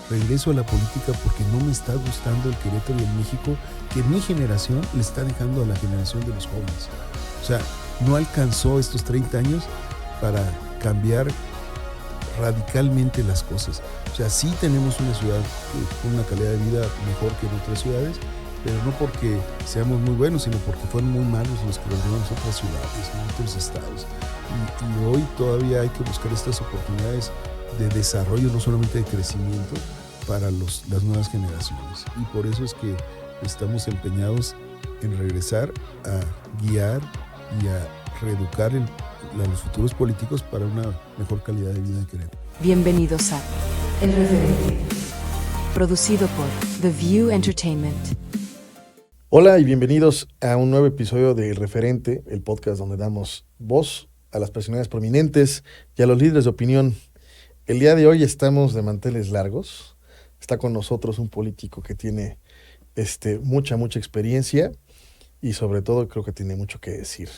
regreso a la política porque no me está gustando el Querétaro y el México que mi generación le está dejando a la generación de los jóvenes. O sea, no alcanzó estos 30 años para cambiar radicalmente las cosas. O sea, sí tenemos una ciudad con una calidad de vida mejor que en otras ciudades, pero no porque seamos muy buenos, sino porque fueron muy malos los que gobernamos otras ciudades, ¿no? Otros estados. Y hoy todavía hay que buscar estas oportunidades de desarrollo, no solamente de crecimiento, para las nuevas generaciones. Y por eso es que estamos empeñados en regresar a guiar y a reeducar a los futuros políticos para una mejor calidad de vida en Querétaro. Bienvenidos a El Referente, producido por The View Entertainment. Hola y bienvenidos a un nuevo episodio de El Referente, el podcast donde damos voz a las personalidades prominentes y a los líderes de opinión. El día de hoy estamos de manteles largos. Está con nosotros un político que tiene mucha experiencia y sobre todo creo que tiene mucho que decir.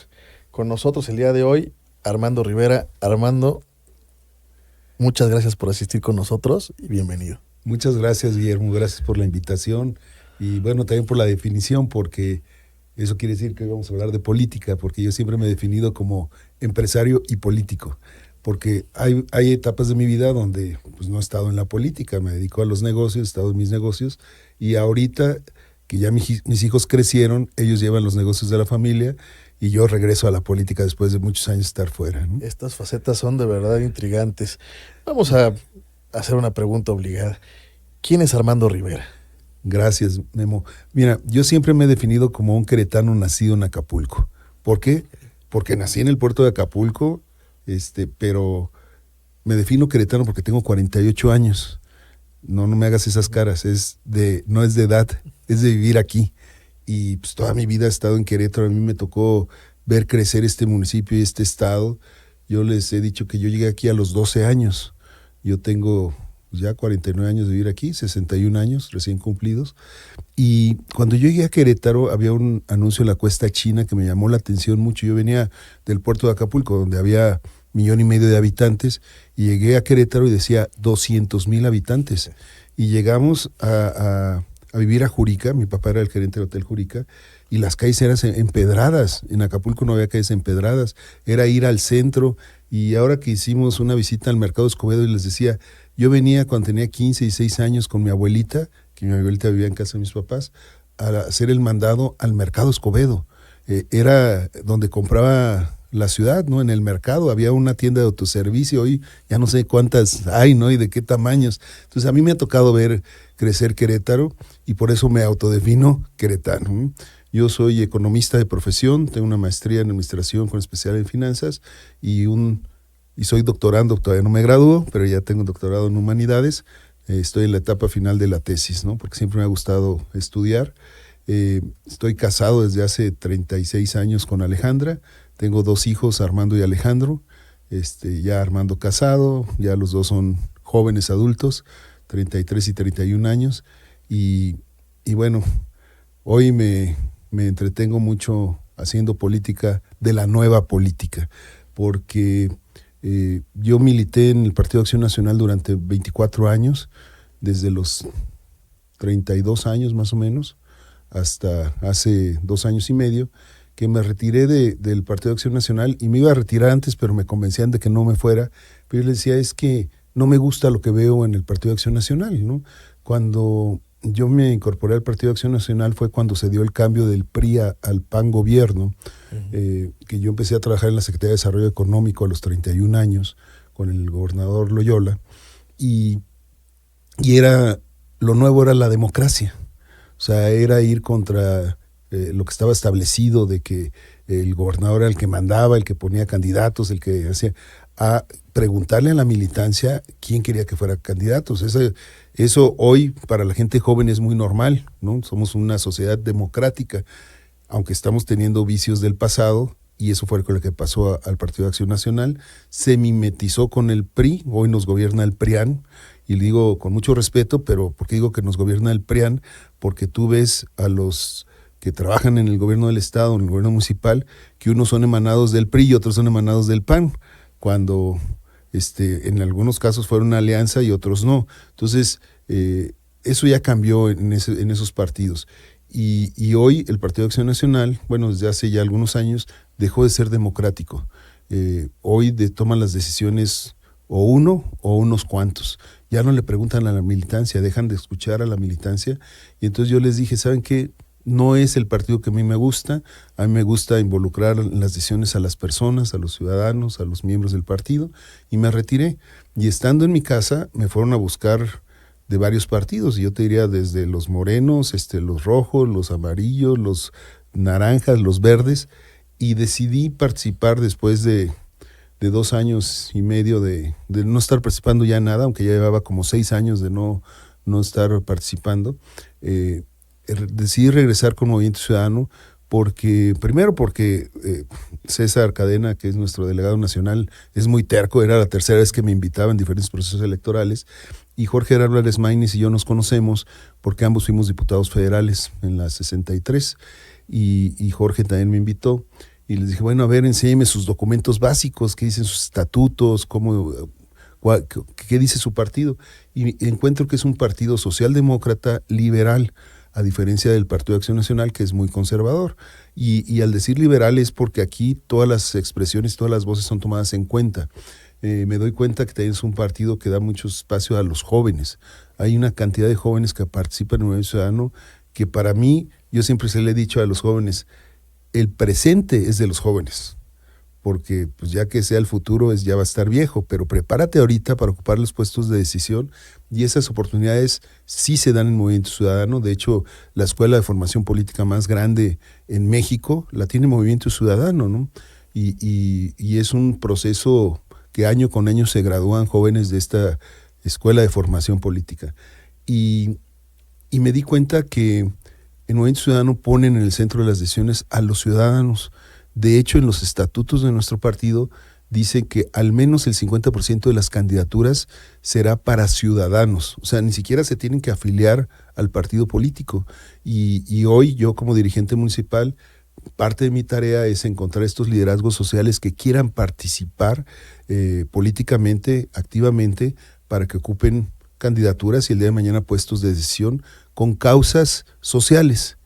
Con nosotros el día de hoy, Armando Rivera. Armando, muchas gracias por asistir con nosotros y bienvenido. Muchas gracias, Guillermo. Gracias por la invitación y bueno, también por la definición, porque eso quiere decir que hoy vamos a hablar de política, porque yo siempre me he definido como empresario y político, porque hay etapas de mi vida donde pues, no he estado en la política, me dedico a los negocios, he estado en mis negocios y ahorita que ya mis hijos crecieron, ellos llevan los negocios de la familia y yo regreso a la política después de muchos años de estar fuera, ¿no? Estas facetas son de verdad intrigantes. Vamos a hacer una pregunta obligada. ¿Quién es Armando Rivera? Gracias, Memo. Mira, yo siempre me he definido como un queretano nacido en Acapulco. ¿Por qué? Porque nací en el puerto de Acapulco, pero me defino queretano porque tengo 48 años. No me hagas esas caras, no es de edad, es de vivir aquí. Y pues toda mi vida he estado en Querétaro, a mí me tocó ver crecer este municipio y este estado. Yo les he dicho que yo llegué aquí a los 12 años. Yo tengo ya 49 años de vivir aquí, 61 años recién cumplidos. Y cuando yo llegué a Querétaro había un anuncio en la Cuesta China que me llamó la atención mucho. Yo venía del puerto de Acapulco, donde había 1,5 millones de habitantes, y llegué a Querétaro y decía 200,000 habitantes. Y llegamos a vivir a Jurica, mi papá era el gerente del Hotel Jurica, y las calles eran empedradas. En Acapulco no había calles empedradas, era ir al centro. Y ahora que hicimos una visita al Mercado Escobedo y les decía, yo venía cuando tenía 15 y 6 años con mi abuelita, que mi abuelita vivía en casa de mis papás, a hacer el mandado al Mercado Escobedo. Era donde compraba la ciudad, ¿no? En el mercado había una tienda de autoservicio, hoy ya no sé cuántas hay, ¿no? Y de qué tamaños. Entonces a mí me ha tocado ver crecer Querétaro y por eso me autodefino queretano, ¿no? Yo soy economista de profesión, tengo una maestría en administración con especial en finanzas y soy doctorando, todavía no me gradúo, pero ya tengo un doctorado en humanidades. Estoy en la etapa final de la tesis, ¿no? Porque siempre me ha gustado estudiar. Estoy casado desde hace 36 años con Alejandra. Tengo 2 hijos, Armando y Alejandro. Ya Armando casado, ya los 2 son jóvenes adultos, 33 y 31 años. Y bueno, hoy me entretengo mucho haciendo política de la nueva política, porque yo milité en el Partido Acción Nacional durante 24 años, desde los 32 años más o menos, hasta hace 2 años y medio, que me retiré del Partido Acción Nacional y me iba a retirar antes, pero me convencían de que no me fuera. Pero yo les decía, es que no me gusta lo que veo en el Partido Acción Nacional, ¿no? Cuando yo me incorporé al Partido Acción Nacional fue cuando se dio el cambio del PRI al PAN gobierno, que yo empecé a trabajar en la Secretaría de Desarrollo Económico a los 31 años con el gobernador Loyola, y lo nuevo era la democracia. O sea, era ir contra lo que estaba establecido de que el gobernador era el que mandaba, el que ponía candidatos, el que hacía, a preguntarle a la militancia quién quería que fuera candidatos. Eso hoy para la gente joven es muy normal, ¿no? Somos una sociedad democrática, aunque estamos teniendo vicios del pasado, y eso fue lo que pasó al Partido de Acción Nacional. Se mimetizó con el PRI, hoy nos gobierna el PRIAN, y digo con mucho respeto, pero ¿por qué digo que nos gobierna el PRIAN? Porque tú ves a los que trabajan en el gobierno del estado, en el gobierno municipal, que unos son emanados del PRI y otros son emanados del PAN, cuando en algunos casos fueron una alianza y otros no. Entonces, Eso ya cambió en esos partidos. Y hoy el Partido de Acción Nacional, bueno, desde hace ya algunos años, dejó de ser democrático. Hoy toman las decisiones o uno o unos cuantos. Ya no le preguntan a la militancia, dejan de escuchar a la militancia. Y entonces yo les dije, ¿saben qué? No es el partido que a mí me gusta involucrar en las decisiones a las personas, a los ciudadanos, a los miembros del partido, y me retiré. Y estando en mi casa me fueron a buscar de varios partidos, y yo te diría desde los morenos, los rojos, los amarillos, los naranjas, los verdes, y decidí participar después de 2 años y medio de no estar participando ya nada, aunque ya llevaba como 6 años de no estar participando. Decidí regresar con Movimiento Ciudadano primero porque César Cadena, que es nuestro delegado nacional, es muy terco, era la tercera vez que me invitaba en diferentes procesos electorales, y Jorge Álvarez Maínez y yo nos conocemos porque ambos fuimos diputados federales en la 63, y Jorge también me invitó, y les dije, bueno, a ver, enséñeme sus documentos básicos, qué dicen sus estatutos, qué dice su partido, y encuentro que es un partido socialdemócrata liberal, a diferencia del Partido de Acción Nacional, que es muy conservador. Y al decir liberal es porque aquí todas las expresiones, todas las voces son tomadas en cuenta. Me doy cuenta que también es un partido que da mucho espacio a los jóvenes. Hay una cantidad de jóvenes que participan en el Movimiento Ciudadano que para mí, yo siempre se le he dicho a los jóvenes, el presente es de los jóvenes, porque pues ya que sea el futuro ya va a estar viejo, pero prepárate ahorita para ocupar los puestos de decisión, y esas oportunidades sí se dan en Movimiento Ciudadano. De hecho, la escuela de formación política más grande en México la tiene Movimiento Ciudadano, ¿no? Y es un proceso que año con año se gradúan jóvenes de esta escuela de formación política. Y me di cuenta que en Movimiento Ciudadano ponen en el centro de las decisiones a los ciudadanos. De hecho, en los estatutos de nuestro partido dice que al menos el 50% de las candidaturas será para ciudadanos. O sea, ni siquiera se tienen que afiliar al partido político. Y hoy yo, como dirigente municipal, parte de mi tarea es encontrar estos liderazgos sociales que quieran participar políticamente, activamente, para que ocupen candidaturas y el día de mañana puestos de decisión con causas sociales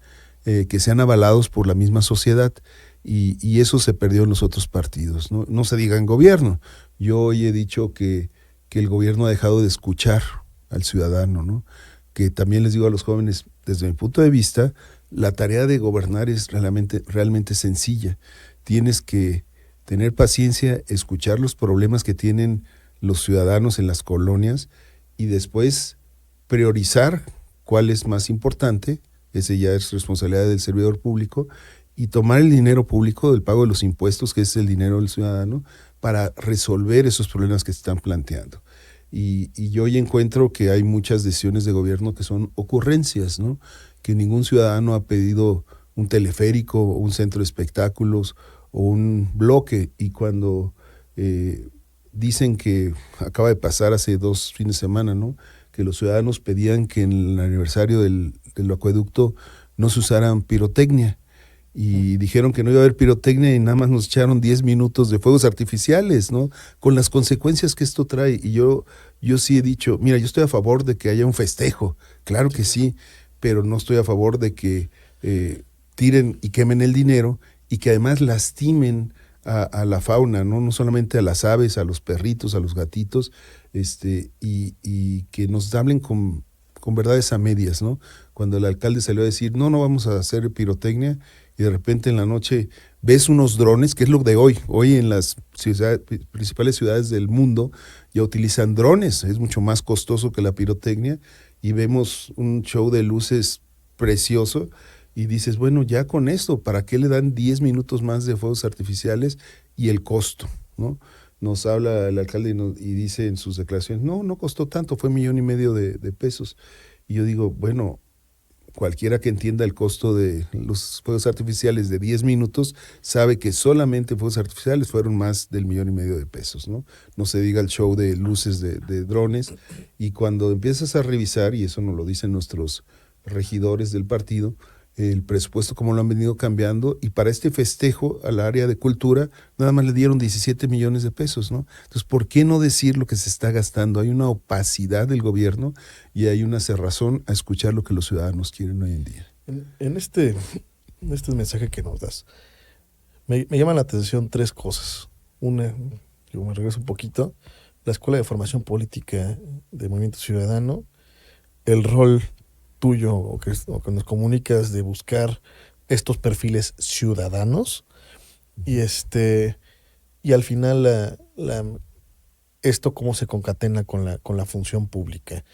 que sean avalados por la misma sociedad. Y eso se perdió en los otros partidos, ¿no? No se diga en gobierno. Yo hoy he dicho que el gobierno ha dejado de escuchar al ciudadano, ¿no? Que también les digo a los jóvenes, desde mi punto de vista, la tarea de gobernar es realmente sencilla. Tienes que tener paciencia, escuchar los problemas que tienen los ciudadanos en las colonias y después priorizar cuál es más importante. Ese ya es responsabilidad del servidor público, y tomar el dinero público del pago de los impuestos, que es el dinero del ciudadano, para resolver esos problemas que se están planteando. Y yo hoy encuentro que hay muchas decisiones de gobierno que son ocurrencias, ¿no? Que ningún ciudadano ha pedido un teleférico, o un centro de espectáculos o un bloque, y cuando dicen que acaba de pasar hace 2 fines de semana, ¿no? Que los ciudadanos pedían que en el aniversario del acueducto no se usaran pirotecnia, y dijeron que no iba a haber pirotecnia y nada más nos echaron 10 minutos de fuegos artificiales, ¿no? Con las consecuencias que esto trae. Y yo sí he dicho, mira, yo estoy a favor de que haya un festejo, claro que sí, pero no estoy a favor de que tiren y quemen el dinero y que además lastimen a la fauna, ¿no? No solamente a las aves, a los perritos, a los gatitos, y que nos hablen con verdades a medias, ¿no? Cuando el alcalde salió a decir, no vamos a hacer pirotecnia, y de repente en la noche ves unos drones, que es lo de hoy. Hoy en las principales ciudades del mundo ya utilizan drones, es mucho más costoso que la pirotecnia, y vemos un show de luces precioso, y dices, bueno, ya con esto, ¿para qué le dan 10 minutos más de fuegos artificiales? Y el costo, ¿no? Nos habla el alcalde y dice en sus declaraciones, no costó tanto, fue $1.5 million de pesos. Y yo digo, bueno, cualquiera que entienda el costo de los fuegos artificiales de 10 minutos sabe que solamente fuegos artificiales fueron más del $1.5 million de pesos, ¿no? No se diga el show de luces de drones. Y cuando empiezas a revisar, y eso nos lo dicen nuestros regidores del partido, el presupuesto como lo han venido cambiando, y para este festejo al área de cultura nada más le dieron 17 millones de pesos, ¿no? Entonces, ¿por qué no decir lo que se está gastando? Hay una opacidad del gobierno y hay una cerrazón a escuchar lo que los ciudadanos quieren hoy en día. En este mensaje que nos das, me llaman la atención tres cosas. Una, yo me regreso un poquito, la Escuela de Formación Política de Movimiento Ciudadano, el rol tuyo o que nos comunicas de buscar estos perfiles ciudadanos y al final esto cómo se concatena con la función pública.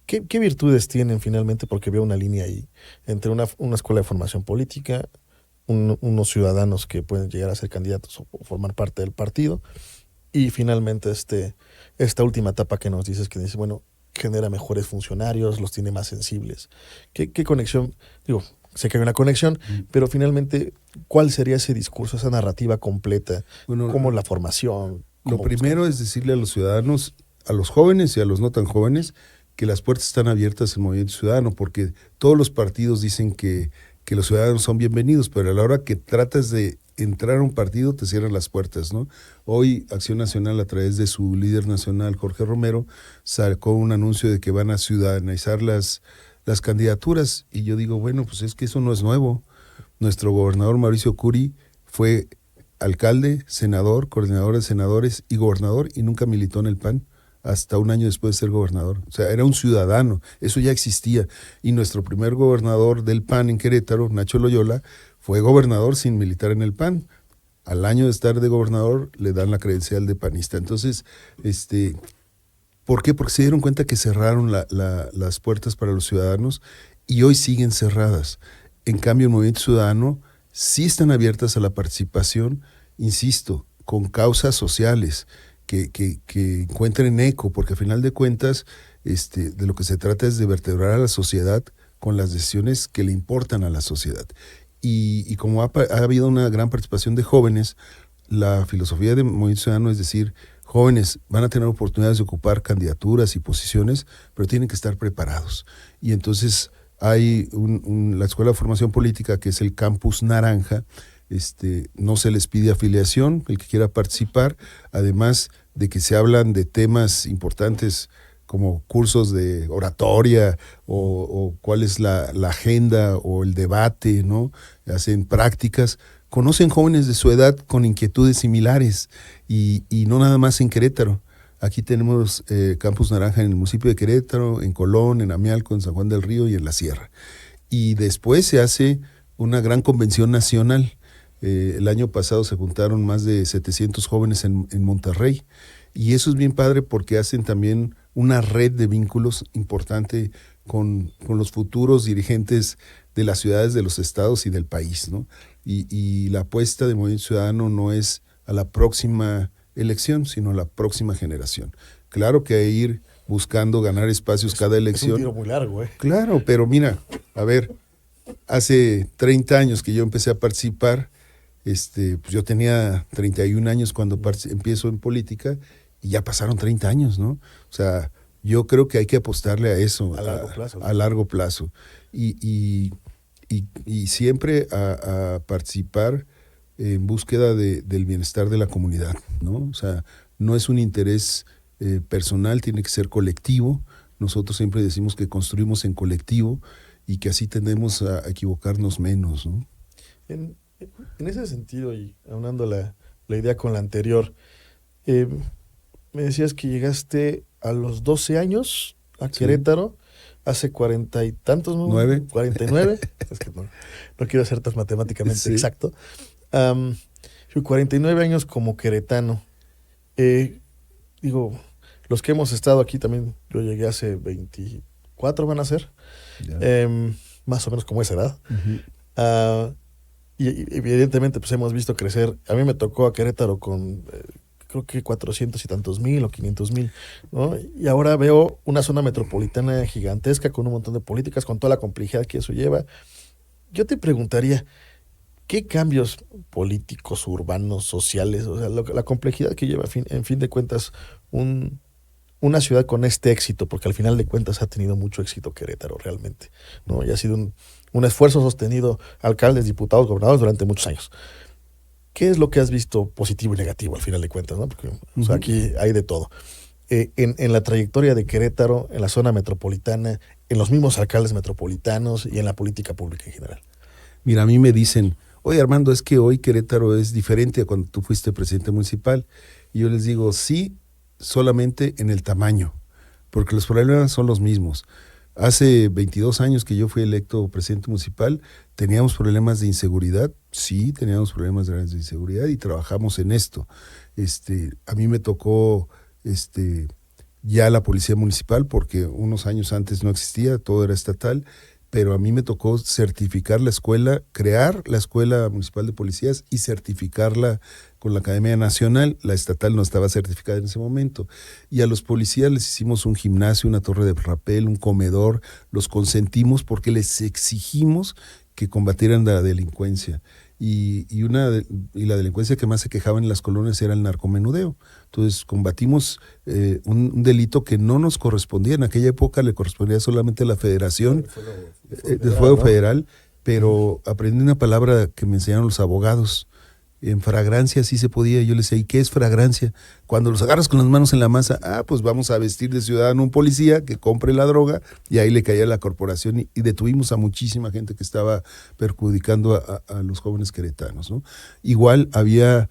¿Qué virtudes tienen finalmente? Porque veo una línea ahí entre una escuela de formación política, unos ciudadanos que pueden llegar a ser candidatos o formar parte del partido, y finalmente esta última etapa que nos dices, que dice, bueno, genera mejores funcionarios, los tiene más sensibles. ¿Qué conexión? Digo, sé que hay una conexión, pero finalmente, ¿cuál sería ese discurso, esa narrativa completa? Bueno, ¿Cómo la formación? Lo primero es decirle a los ciudadanos, a los jóvenes y a los no tan jóvenes, que las puertas están abiertas en Movimiento Ciudadano, porque todos los partidos dicen que los ciudadanos son bienvenidos, pero a la hora que tratas de entrar a un partido te cierran las puertas, ¿no? Hoy Acción Nacional, a través de su líder nacional, Jorge Romero, sacó un anuncio de que van a ciudadanizar las candidaturas, y yo digo, bueno, pues es que eso no es nuevo. Nuestro gobernador Mauricio Curi fue alcalde, senador, coordinador de senadores y gobernador, y nunca militó en el PAN hasta un año después de ser gobernador. O sea, era un ciudadano, eso ya existía. Y nuestro primer gobernador del PAN en Querétaro, Nacho Loyola, fue gobernador sin militar en el PAN. Al año de estar de gobernador le dan la credencial de panista. Entonces, ¿por qué? Porque se dieron cuenta que cerraron las puertas para los ciudadanos y hoy siguen cerradas. En cambio, el Movimiento Ciudadano sí están abiertas a la participación, insisto, con causas sociales que encuentren eco, porque al final de cuentas de lo que se trata es de vertebrar a la sociedad con las decisiones que le importan a la sociedad. Y como ha habido una gran participación de jóvenes, la filosofía de Movimiento Ciudadano es decir, jóvenes van a tener oportunidades de ocupar candidaturas y posiciones, pero tienen que estar preparados. Y entonces hay la Escuela de Formación Política, que es el Campus Naranja. No se les pide afiliación, el que quiera participar, además de que se hablan de temas importantes como cursos de oratoria o cuál es la agenda o el debate, ¿no? Hacen prácticas, conocen jóvenes de su edad con inquietudes similares y no nada más en Querétaro. Aquí tenemos Campus Naranja en el municipio de Querétaro, en Colón, en Amialco, en San Juan del Río y en La Sierra. Y después se hace una gran convención nacional. El año pasado se juntaron más de 700 jóvenes en Monterrey, y eso es bien padre porque hacen también una red de vínculos importante con los futuros dirigentes de las ciudades, de los estados y del país, ¿no? Y la apuesta de Movimiento Ciudadano no es a la próxima elección, sino a la próxima generación. Claro que hay que ir buscando ganar espacios cada elección. Es un tiro muy largo, ¿eh? Claro, pero mira, a ver, hace 30 años que yo empecé a participar, pues yo tenía 31 años cuando empiezo en política, y ya pasaron 30 años, ¿no? O sea, yo creo que hay que apostarle a eso. A largo plazo. A largo plazo. Y siempre a participar en búsqueda del bienestar de la comunidad, ¿no? O sea, no es un interés personal, tiene que ser colectivo. Nosotros siempre decimos que construimos en colectivo y que así tendemos a equivocarnos menos, ¿no? En ese sentido, y aunando la idea con la anterior, me decías que llegaste a los 12 años a Querétaro, hace 40 y tantos, ¿no? 49. Es que no quiero ser tan matemáticamente exacto. 49 años como queretano. Digo, los que hemos estado aquí también, yo llegué hace 24, van a ser, más o menos como esa edad. Uh-huh. Y evidentemente pues hemos visto crecer. A mí me tocó a Querétaro con creo que 400 y tantos mil o 500 mil, ¿no? Y ahora veo una zona metropolitana gigantesca con un montón de políticas, con toda la complejidad que eso lleva. Yo te preguntaría, ¿qué cambios políticos, urbanos, sociales, o sea, la complejidad que lleva en fin de cuentas un una ciudad con este éxito, porque al final de cuentas ha tenido mucho éxito Querétaro realmente, ¿no? Y ha sido un esfuerzo sostenido, alcaldes, diputados, gobernadores durante muchos años. ¿Qué es lo que has visto positivo y negativo al final de cuentas, ¿no? Porque o sea, aquí hay de todo. En la trayectoria de Querétaro, en la zona metropolitana, en los mismos alcaldes metropolitanos y en la política pública en general. Mira, a mí me dicen, oye Armando, es que hoy Querétaro es diferente a cuando tú fuiste presidente municipal. Y yo les digo, sí, solamente en el tamaño, porque los problemas son los mismos. Hace 22 años que yo fui electo presidente municipal, teníamos problemas de inseguridad, sí, teníamos problemas de inseguridad y trabajamos en esto. A mí me tocó ya la policía municipal, porque unos años antes no existía, todo era estatal, pero a mí me tocó certificar la escuela, crear la Escuela Municipal de Policías y certificarla con la Academia Nacional. La estatal no estaba certificada en ese momento. Y a los policías les hicimos un gimnasio, una torre de rapel, un comedor, los consentimos porque les exigimos que combatieran la delincuencia. Y la delincuencia que más se quejaba en las colonias era el narcomenudeo. Entonces combatimos un delito que no nos correspondía. En aquella época le correspondía solamente a la Federación de Fuego Federal, pero aprendí una palabra que me enseñaron los abogados. En fragrancia sí se podía. Yo les decía, ¿y qué es fragrancia? Cuando los agarras con las manos en la masa, pues vamos a vestir de ciudadano un policía que compre la droga, y ahí le caía la corporación y detuvimos a muchísima gente que estaba perjudicando a los jóvenes queretanos, ¿no? Igual había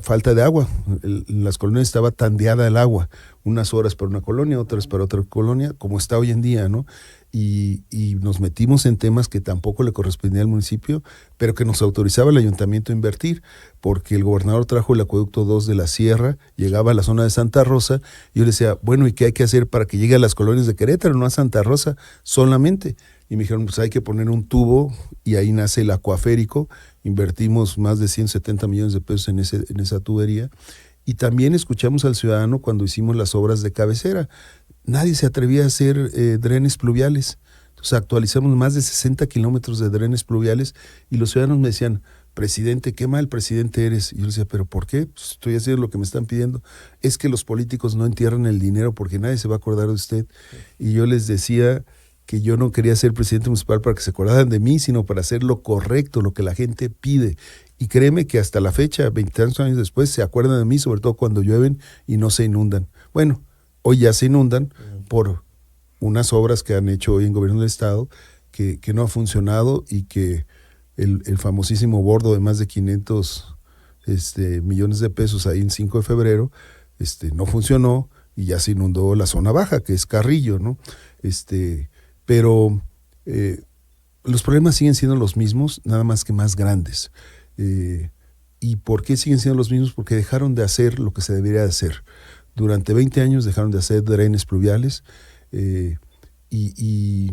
falta de agua. En las colonias estaba tandeada el agua, unas horas para una colonia, otras para otra colonia, como está hoy en día, ¿no? Y nos metimos en temas que tampoco le correspondía al municipio, pero que nos autorizaba el ayuntamiento a invertir, porque el gobernador trajo el acueducto 2 de la Sierra, llegaba a la zona de Santa Rosa, y yo le decía, bueno, ¿y qué hay que hacer para que llegue a las colonias de Querétaro, no a Santa Rosa solamente? Y me dijeron, pues hay que poner un tubo, y ahí nace el acuaférico. Invertimos más de 170 millones de pesos en esa tubería, y también escuchamos al ciudadano cuando hicimos las obras de cabecera. Nadie se atrevía a hacer drenes pluviales. Entonces actualizamos más de 60 kilómetros de drenes pluviales, y los ciudadanos me decían, presidente, qué mal presidente eres. Y yo les decía, ¿pero por qué? Pues estoy haciendo lo que me están pidiendo. Es que los políticos no entierran el dinero porque nadie se va a acordar de usted. Y yo les decía que yo no quería ser presidente municipal para que se acordaran de mí, sino para hacer lo correcto, lo que la gente pide. Y créeme que hasta la fecha, 20 años después, se acuerdan de mí, sobre todo cuando llueven y no se inundan. Bueno, hoy ya se inundan por unas obras que han hecho hoy en gobierno del estado que no ha funcionado, y que el famosísimo bordo de más de 500 millones de pesos ahí en 5 de febrero no funcionó, y ya se inundó la zona baja, que es Carrillo, ¿no? Pero los problemas siguen siendo los mismos, nada más que más grandes. ¿Y por qué siguen siendo los mismos? Porque dejaron de hacer lo que se debería de hacer. Durante 20 años dejaron de hacer drenes pluviales, y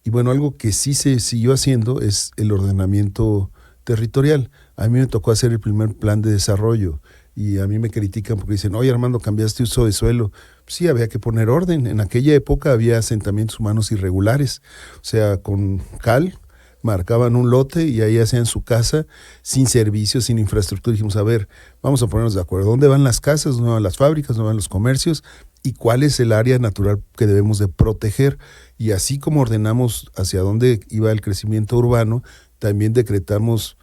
bueno, algo que sí se siguió haciendo es el ordenamiento territorial. A mí me tocó hacer el primer plan de desarrollo, y a mí me critican porque dicen, oye Armando, cambiaste uso de suelo. Sí, había que poner orden. En aquella época había asentamientos humanos irregulares, o sea, con cal marcaban un lote y ahí hacían su casa sin servicios, sin infraestructura. Dijimos, a ver, vamos a ponernos de acuerdo. ¿Dónde van las casas? ¿Dónde van las fábricas? ¿Dónde van los comercios? ¿Y cuál es el área natural que debemos de proteger? Y así como ordenamos hacia dónde iba el crecimiento urbano, también decretamos,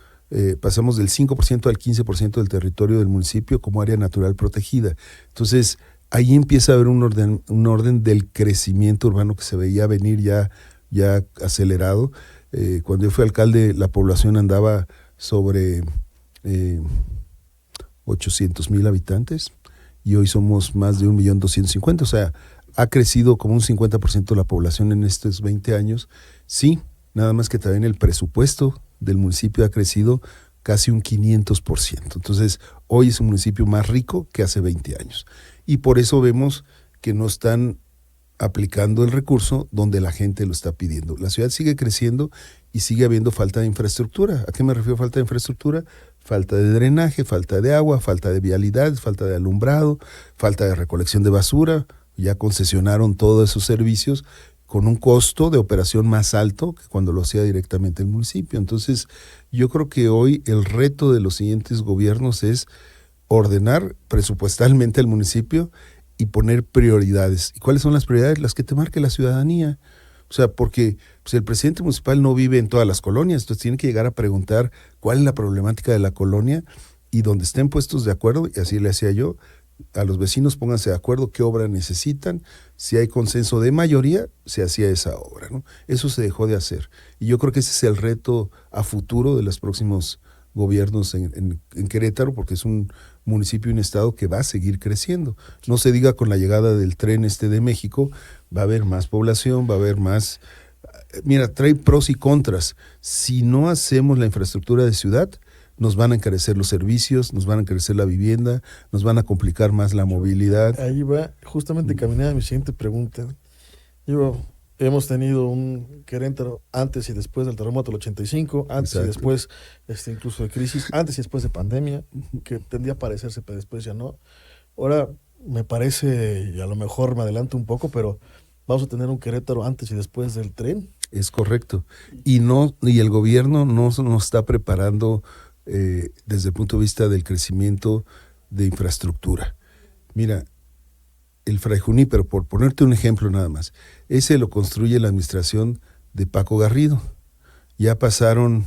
pasamos del 5% al 15% del territorio del municipio como área natural protegida. Entonces, ahí empieza a haber un orden del crecimiento urbano que se veía venir ya acelerado. Cuando yo fui alcalde, la población andaba sobre 800,000 habitantes, y hoy somos más de 1,250,000. O sea, ha crecido como un 50% la población en estos 20 años. Sí, nada más que también el presupuesto del municipio ha crecido casi un 500%. Entonces, hoy es un municipio más rico que hace 20 años. Y por eso vemos que no están aplicando el recurso donde la gente lo está pidiendo. La ciudad sigue creciendo y sigue habiendo falta de infraestructura. ¿A qué me refiero falta de infraestructura? Falta de drenaje, falta de agua, falta de vialidad, falta de alumbrado, falta de recolección de basura. Ya concesionaron todos esos servicios con un costo de operación más alto que cuando lo hacía directamente el municipio. Entonces, yo creo que hoy el reto de los siguientes gobiernos es ordenar presupuestalmente al municipio y poner prioridades. ¿Y cuáles son las prioridades? Las que te marque la ciudadanía. O sea, porque pues, el presidente municipal no vive en todas las colonias, entonces tiene que llegar a preguntar cuál es la problemática de la colonia y donde estén puestos de acuerdo, y así le hacía yo, a los vecinos pónganse de acuerdo qué obra necesitan, si hay consenso de mayoría, se hacía esa obra, ¿no? Eso se dejó de hacer. Y yo creo que ese es el reto a futuro de los próximos gobiernos en Querétaro, porque es un municipio y un estado que va a seguir creciendo. No se diga con la llegada del tren de México, va a haber más población, va a haber más... Mira, trae pros y contras. Si no hacemos la infraestructura de ciudad, nos van a encarecer los servicios, nos van a encarecer la vivienda, nos van a complicar más la movilidad. Ahí va, justamente caminaba mi siguiente pregunta. Hemos tenido un Querétaro antes y después del terremoto del 85, antes Exacto. y después incluso de crisis, antes y después de pandemia, que tendía a parecerse, pero después ya no. Ahora me parece, y a lo mejor me adelanto un poco, pero vamos a tener un Querétaro antes y después del tren. Es correcto. Y el gobierno no nos está preparando desde el punto de vista del crecimiento de infraestructura. Mira, el Fray Junípero, por ponerte un ejemplo nada más, ese lo construye la administración de Paco Garrido. Ya pasaron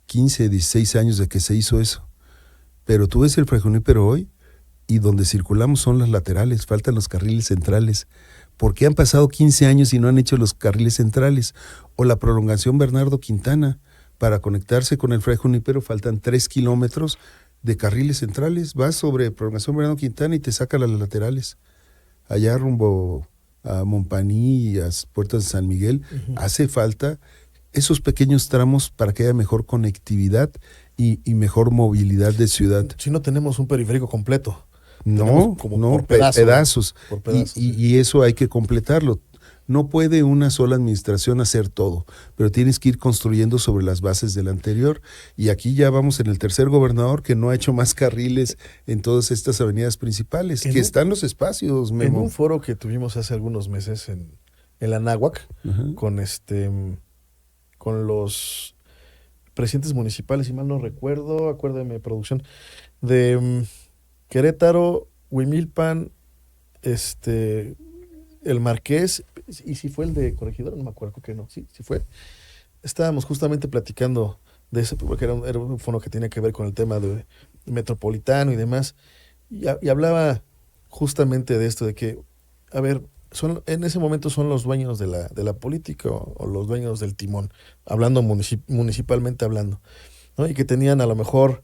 15, 16 años de que se hizo eso. Pero tú ves el Fray Junípero hoy y donde circulamos son las laterales, faltan los carriles centrales. ¿Por qué han pasado 15 años y no han hecho los carriles centrales? O la prolongación Bernardo Quintana, para conectarse con el Fray Junípero faltan 3 kilómetros de carriles centrales, vas sobre prolongación Bernardo Quintana y te saca las laterales. Allá rumbo a Montpaní y a Puertas de San Miguel, hace falta esos pequeños tramos para que haya mejor conectividad y mejor movilidad de ciudad. Si no tenemos un periférico completo. No, como no, por pedazos. Por pedazos. Por pedazos, Y eso hay que completarlo. No puede una sola administración hacer todo, pero tienes que ir construyendo sobre las bases del anterior. Y aquí ya vamos en el tercer gobernador que no ha hecho más carriles en todas estas avenidas principales, que están los espacios, Memo. En un foro que tuvimos hace algunos meses en la Náhuac, con los presidentes municipales, si mal no recuerdo, acuérdame, producción, de Querétaro, Huimilpan, el Marqués, y si fue el de Corregidora, no me acuerdo, que no, sí fue. Estábamos justamente platicando de eso, porque era un foro que tenía que ver con el tema de metropolitano y demás, y hablaba justamente de esto, de que, a ver, en ese momento son los dueños de la política o los dueños del timón, hablando municipalmente hablando, ¿no? Y que tenían a lo mejor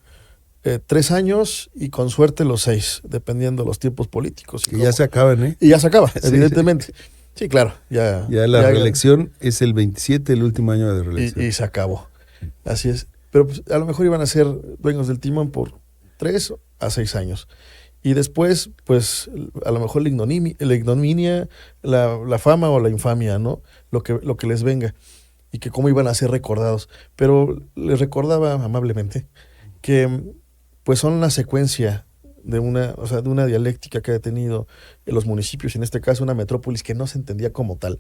3 años y con suerte los 6, dependiendo de los tiempos políticos. Que ya se acaban, ¿eh? Y ya se acaba, Sí. evidentemente. Sí, claro. Ya la reelección es el 27, el último año de reelección. Y se acabó. Así es. Pero pues, a lo mejor iban a ser dueños del timón por 3 a 6 años. Y después, pues, a lo mejor la ignominia, la fama o la infamia, ¿no? Lo que les venga. Y que cómo iban a ser recordados. Pero les recordaba amablemente que pues son una secuencia de una dialéctica que ha tenido en los municipios, en este caso una metrópolis que no se entendía como tal,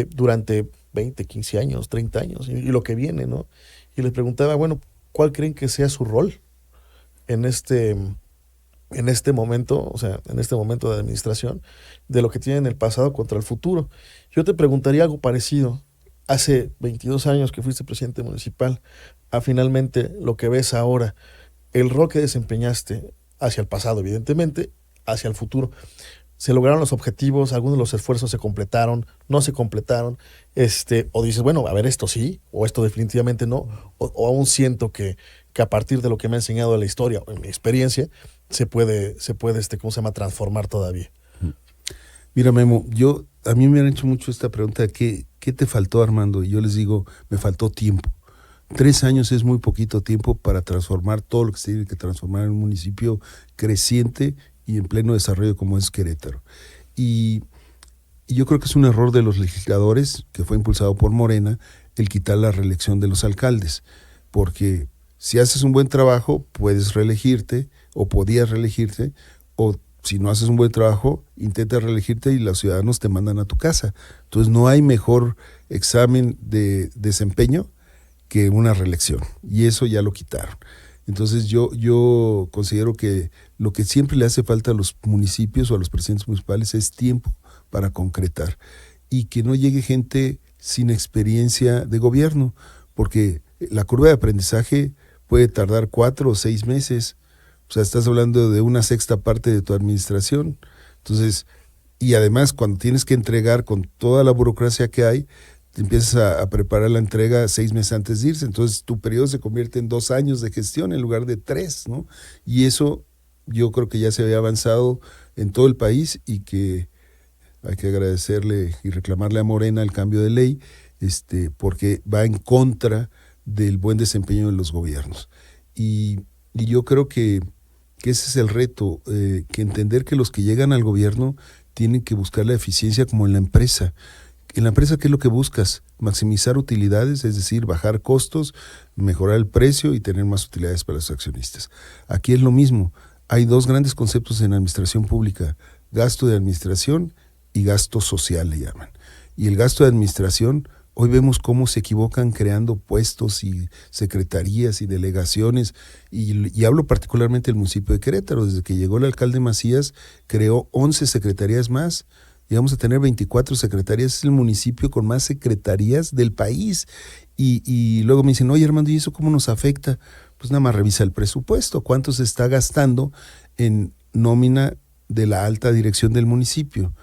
durante 20, 15 años, 30 años, y lo que viene, ¿no? Y les preguntaba, bueno, ¿cuál creen que sea su rol en este momento, o sea, en este momento de administración, de lo que tiene en el pasado contra el futuro? Yo te preguntaría algo parecido. Hace 22 años que fuiste presidente municipal, a finalmente lo que ves ahora, el rol que desempeñaste hacia el pasado, evidentemente, hacia el futuro. ¿Se lograron los objetivos? ¿Algunos de los esfuerzos se completaron? ¿No se completaron? O dices, bueno, a ver, esto sí, o esto definitivamente no, o aún siento que a partir de lo que me ha enseñado la historia, o en mi experiencia, se puede, ¿cómo se llama?, transformar todavía. Mira, Memo, a mí me han hecho mucho esta pregunta, ¿qué te faltó, Armando? Y yo les digo, me faltó tiempo. 3 años es muy poquito tiempo para transformar todo lo que se tiene que transformar en un municipio creciente y en pleno desarrollo como es Querétaro. Y yo creo que es un error de los legisladores, que fue impulsado por Morena, el quitar la reelección de los alcaldes, porque si haces un buen trabajo, puedes reelegirte, o podías reelegirte, o si no haces un buen trabajo, intentas reelegirte y los ciudadanos te mandan a tu casa. Entonces no hay mejor examen de desempeño que una reelección, y eso ya lo quitaron. Entonces yo considero que lo que siempre le hace falta a los municipios o a los presidentes municipales es tiempo para concretar y que no llegue gente sin experiencia de gobierno, porque la curva de aprendizaje puede tardar 4 o 6 meses, o sea, estás hablando de una sexta parte de tu administración. Entonces, y además cuando tienes que entregar con toda la burocracia que hay, te empiezas a preparar la entrega 6 meses antes de irse, entonces tu periodo se convierte en 2 años de gestión en lugar de 3, ¿no? Y eso yo creo que ya se había avanzado en todo el país y que hay que agradecerle y reclamarle a Morena el cambio de ley, porque va en contra del buen desempeño de los gobiernos. Y yo creo que ese es el reto, que entender que los que llegan al gobierno tienen que buscar la eficiencia como en la empresa. En la empresa, ¿qué es lo que buscas? Maximizar utilidades, es decir, bajar costos, mejorar el precio y tener más utilidades para los accionistas. Aquí es lo mismo. Hay 2 grandes conceptos en administración pública: gasto de administración y gasto social, le llaman. Y el gasto de administración, hoy vemos cómo se equivocan creando puestos y secretarías y delegaciones, y hablo particularmente del municipio de Querétaro. Desde que llegó el alcalde Macías, creó 11 secretarías más, y vamos a tener 24 secretarías. Es el municipio con más secretarías del país, y luego me dicen, oye Armando, ¿y eso cómo nos afecta? Pues nada más revisa el presupuesto, cuánto se está gastando en nómina de la alta dirección del municipio,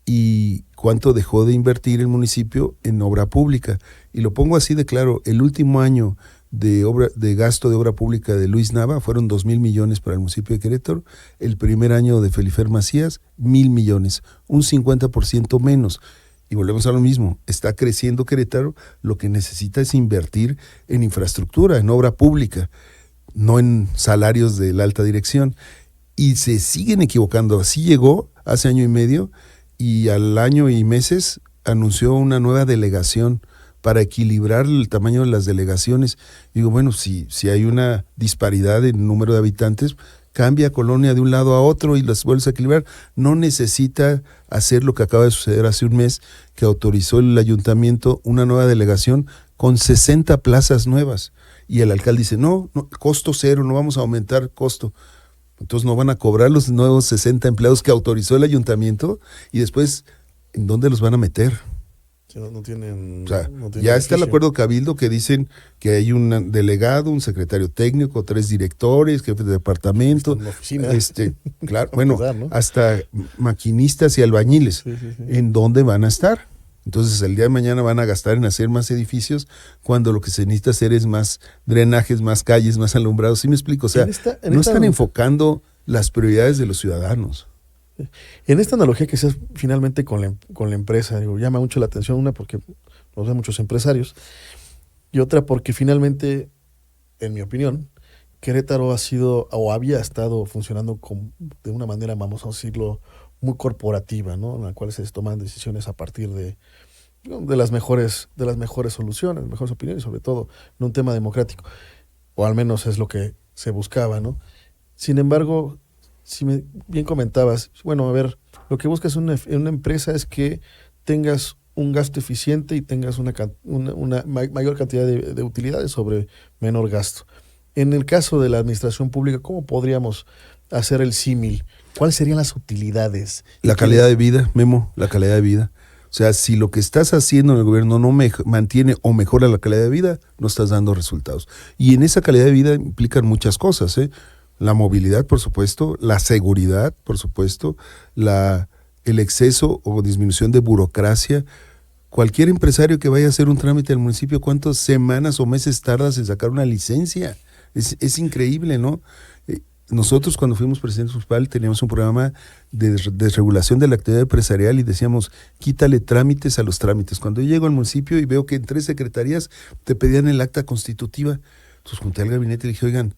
y cuánto dejó de invertir el municipio en obra pública. Y lo pongo así de claro: el último año de gasto de obra pública de Luis Nava fueron 2,000 millones para el municipio de Querétaro. El primer año de Felifer Macías, 1,000 millones, un 50% menos. Y volvemos a lo mismo: está creciendo Querétaro, lo que necesita es invertir en infraestructura, en obra pública, no en salarios de la alta dirección. Y se siguen equivocando. Así llegó hace año y medio, y al año y meses anunció una nueva delegación para equilibrar el tamaño de las delegaciones. Digo, bueno, si hay una disparidad en número de habitantes, cambia colonia de un lado a otro y las vuelves a equilibrar. No necesita hacer lo que acaba de suceder hace un mes, que autorizó el ayuntamiento una nueva delegación con 60 plazas nuevas. Y el alcalde dice, no, costo cero, no vamos a aumentar costo. Entonces no van a cobrar los nuevos 60 empleados que autorizó el ayuntamiento, y después, ¿en dónde los van a meter? No tienen, o sea, no tienen ya está el beneficio. acuerdo cabildo que dicen que hay un delegado, un secretario técnico, 3 directores, jefes de departamento, Está en la oficina. Claro, bueno, Empezar, ¿no? hasta maquinistas y albañiles. Sí. ¿En dónde van a estar? Entonces el día de mañana van a gastar en hacer más edificios, cuando lo que se necesita hacer es más drenajes, más calles, más alumbrados. ¿Sí me explico? O sea, no están enfocando las prioridades de los ciudadanos. En esta analogía que se hace finalmente con la empresa, digo, llama mucho la atención, una porque nos ven muchos empresarios, y otra porque finalmente, en mi opinión, Querétaro ha sido o había estado funcionando de una manera, vamos a decirlo, muy corporativa, ¿no? En la cual se toman decisiones a partir de las mejores soluciones, mejores opiniones, sobre todo en un tema democrático, o al menos es lo que se buscaba, ¿no? Sin embargo, bien comentabas, bueno, a ver, lo que buscas en una empresa es que tengas un gasto eficiente y tengas una mayor cantidad de utilidades sobre menor gasto. En el caso de la administración pública, ¿cómo podríamos hacer el símil? ¿Cuáles serían las utilidades? La calidad de vida, Memo, la calidad de vida. O sea, si lo que estás haciendo en el gobierno no mantiene o mejora la calidad de vida, no estás dando resultados. Y en esa calidad de vida implican muchas cosas, ¿eh? La movilidad, por supuesto, la seguridad, por supuesto, el exceso o disminución de burocracia. Cualquier empresario que vaya a hacer un trámite al municipio, ¿cuántas semanas o meses tardas en sacar una licencia? Es increíble, ¿no? Nosotros, cuando fuimos presidente municipal, teníamos un programa de desregulación de la actividad empresarial y decíamos, quítale trámites a los trámites. Cuando yo llego al municipio y veo que en 3 secretarías te pedían el acta constitutiva, entonces junté al gabinete y le dije, oigan,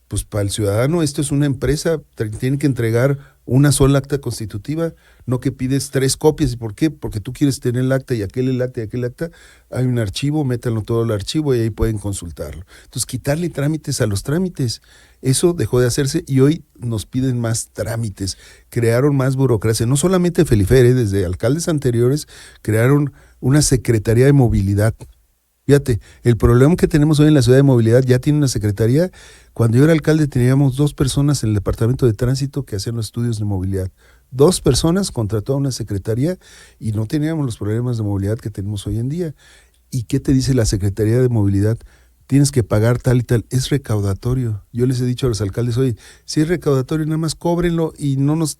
pues para el ciudadano esto es una empresa, tienen que entregar una sola acta constitutiva, no que pides 3 copias. ¿Y por qué? Porque tú quieres tener el acta y aquel acta. Hay un archivo, métanlo todo al archivo y ahí pueden consultarlo. Entonces, quitarle trámites a los trámites, eso dejó de hacerse y hoy nos piden más trámites. Crearon más burocracia, no solamente Felifer, desde alcaldes anteriores crearon una secretaría de movilidad. Fíjate, el problema que tenemos hoy en la ciudad de movilidad ya tiene una secretaría. Cuando yo era alcalde teníamos 2 personas en el departamento de tránsito que hacían los estudios de movilidad. 2 personas contra toda una secretaría y no teníamos los problemas de movilidad que tenemos hoy en día. ¿Y qué te dice la Secretaría de Movilidad? Tienes que pagar tal y tal. Es recaudatorio. Yo les he dicho a los alcaldes, oye, si es recaudatorio, nada más cóbrenlo y no nos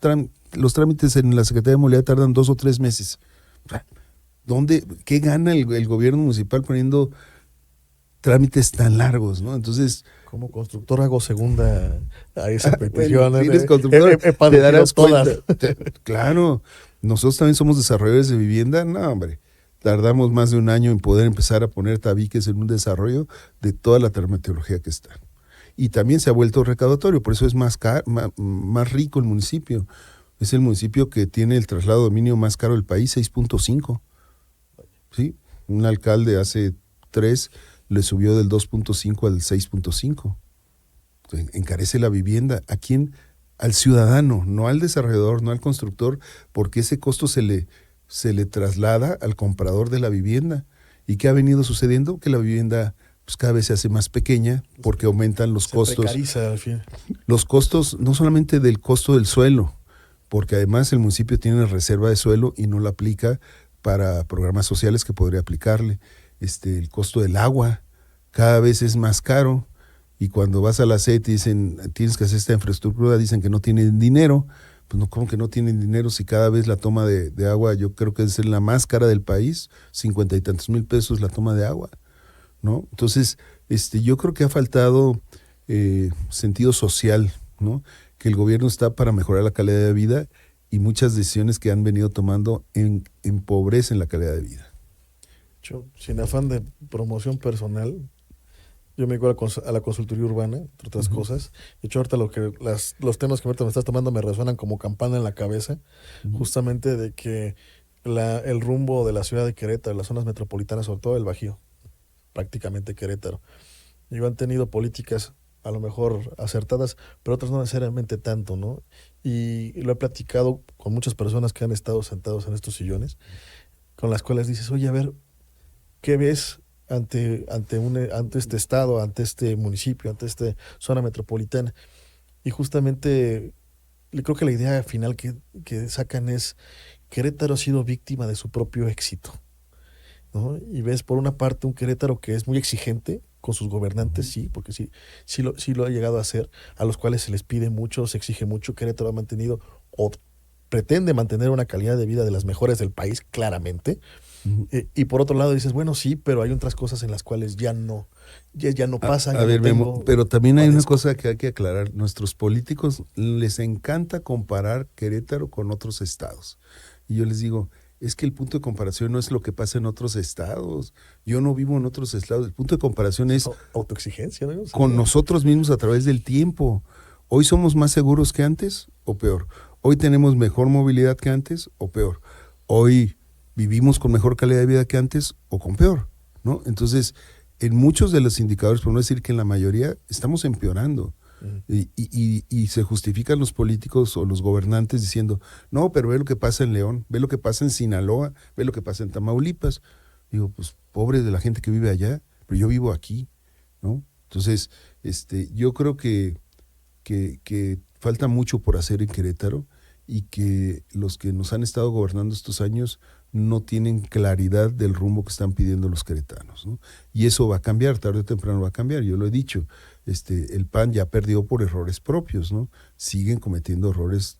los trámites en la Secretaría de Movilidad tardan 2 o 3 meses. ¿Qué gana el gobierno municipal poniendo trámites tan largos, ¿no? Entonces, como constructor hago segunda a esa petición. Bueno, si eres constructor, te darás todas. Claro, nosotros también somos desarrolladores de vivienda. No, hombre, tardamos más de un año en poder empezar a poner tabiques en un desarrollo de toda la termometeorología que está. Y también se ha vuelto recaudatorio, por eso es más rico el municipio. Es el municipio que tiene el traslado de dominio más caro del país, 6.5. ¿Sí? Un alcalde hace 3 le subió del 2.5 al 6.5. Encarece la vivienda. ¿A quién? Al ciudadano, no al desarrollador, no al constructor, porque ese costo se le traslada al comprador de la vivienda. ¿Y qué ha venido sucediendo? Que la vivienda pues, cada vez se hace más pequeña porque aumentan los costos. Se precariza al fin. Los costos, no solamente del costo del suelo, porque además el municipio tiene reserva de suelo y no la aplica para programas sociales que podría aplicarle. El costo del agua cada vez es más caro y cuando vas a la SET y dicen tienes que hacer esta infraestructura, dicen que no tienen dinero. Pues no, ¿cómo que no tienen dinero si cada vez la toma de agua, yo creo que es la más cara del país, 50 y tantos mil pesos la toma de agua, ¿no? Entonces, yo creo que ha faltado sentido social, ¿no? Que el gobierno está para mejorar la calidad de vida y muchas decisiones que han venido tomando empobrecen la calidad de vida. Yo, sin afán de promoción personal, yo me dedico a la consultoría urbana, entre otras cosas. De hecho, ahorita los temas que ahorita me estás tomando me resuenan como campana en la cabeza, justamente de que el rumbo de la ciudad de Querétaro, las zonas metropolitanas, sobre todo el Bajío, prácticamente Querétaro, han tenido políticas a lo mejor acertadas, pero otras no necesariamente tanto, ¿no? Y lo he platicado con muchas personas que han estado sentados en estos sillones, con las cuales dices, oye, a ver, ¿qué ves ante este estado, ante este municipio, ante esta zona metropolitana? Y justamente creo que la idea final que sacan es Querétaro ha sido víctima de su propio éxito, ¿no? Y ves por una parte un Querétaro que es muy exigente con sus gobernantes, sí, porque sí lo ha llegado a hacer, a los cuales se les pide mucho, se exige mucho. Querétaro ha mantenido o pretende mantener una calidad de vida de las mejores del país, claramente. Y por otro lado dices, bueno, sí, pero hay otras cosas en las cuales ya no pasan. A ver, Memo, pero también hay una cosa que hay que aclarar. Nuestros políticos les encanta comparar Querétaro con otros estados. Y yo les digo, es que el punto de comparación no es lo que pasa en otros estados. Yo no vivo en otros estados. El punto de comparación es autoexigencia, ¿no? Con nosotros mismos a través del tiempo. ¿Hoy somos más seguros que antes o peor? ¿Hoy tenemos mejor movilidad que antes o peor? ¿Hoy vivimos con mejor calidad de vida que antes o con peor? ¿No? Entonces, en muchos de los indicadores, por no decir que en la mayoría, estamos empeorando. Y se justifican los políticos o los gobernantes diciendo, no, pero ve lo que pasa en León, ve lo que pasa en Sinaloa, ve lo que pasa en Tamaulipas. Digo, pues pobre de la gente que vive allá, pero yo vivo aquí, ¿no? Entonces, yo creo que falta mucho por hacer en Querétaro y que los que nos han estado gobernando estos años no tienen claridad del rumbo que están pidiendo los queretanos, ¿no? Y eso va a cambiar, tarde o temprano va a cambiar, yo lo he dicho. El PAN ya perdió por errores propios, ¿no? Siguen cometiendo errores